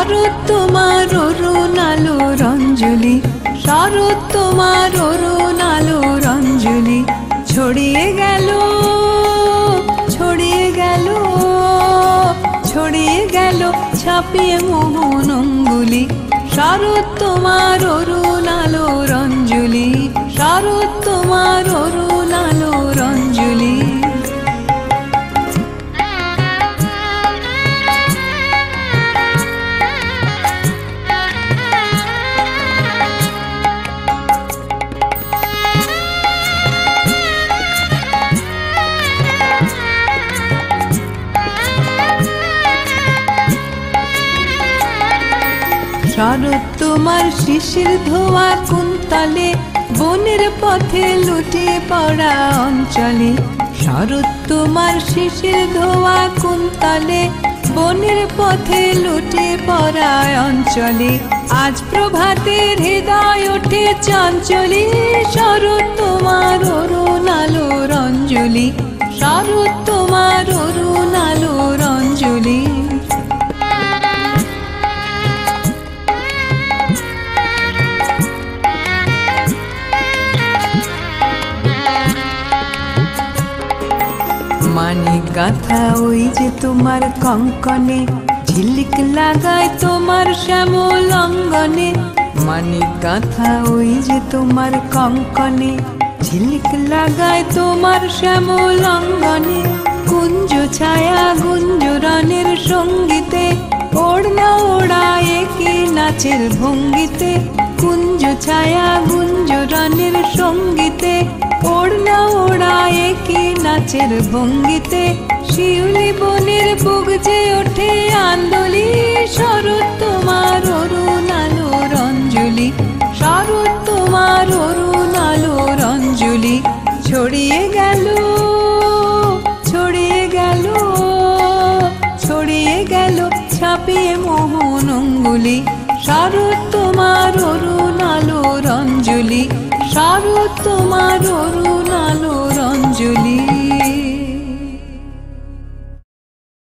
শরৎ তোমার অরুণ আলোর অঞ্জলি, শরৎ তোমার অরুণ আলোর অঞ্জলি, ছড়িয়ে গেল ছড়িয়ে গেল ছড়িয়ে গেল ছাপিয়ে মোহন অঙ্গুলি। শরৎ তোমার অরুণ আলোর অঞ্জলি, শরৎ তোমার অরুণ আলোর অঞ্জলি। শরৎ তোমার শিশির ধোয়া কুন্তলে, বনের পথে লুটিয়ে পড়া অঞ্চলে। শরৎ তোমার শিশির ধোয়া কুন্তলে, বনের পথে লুটিয়ে পড়া অঞ্চলে। আজ প্রভাতের হৃদয় ওঠে চঞ্চলি, শরৎ তোমার অরুণ আলোর অঞ্জলি, শরৎ তোমার অরুণ আলোর অঞ্জলি। মানিক গাথা ওই যে তোমার কঙ্কনে, ঝিলিক লাগায় তোমার শ্যামল অঙ্গনে। মানিক গাথা ওই যে তোমার কঙ্কনে, ঝিলিক লাগায় তোমার শ্যামল অঙ্গনে। কুঞ্জ ছায়া গুঞ্জরণের সঙ্গীতে, ওড়না ওড়ায় কি নাচের ভঙ্গিতে। কুঞ্জ ছায়া গুঞ্জরণের সঙ্গীতে, ওড়না ওড়ায় কি নাচের ভঙ্গিতে। শিউলি বনের বুক যে ওঠে আন্দোলি, শরৎ তোমার অরুণ আলোর অঞ্জলি, শরৎ তোমার অরুণ আলোর অঞ্জলি। ছড়িয়ে গেল ছড়িয়ে গেল ছড়িয়ে গেল ছাপিয়ে মোহন অঙ্গুলি। শরৎ তোমার অরুণ আলোর অঞ্জলি, শরৎ তোমার অরুণ আলোর অঞ্জলি।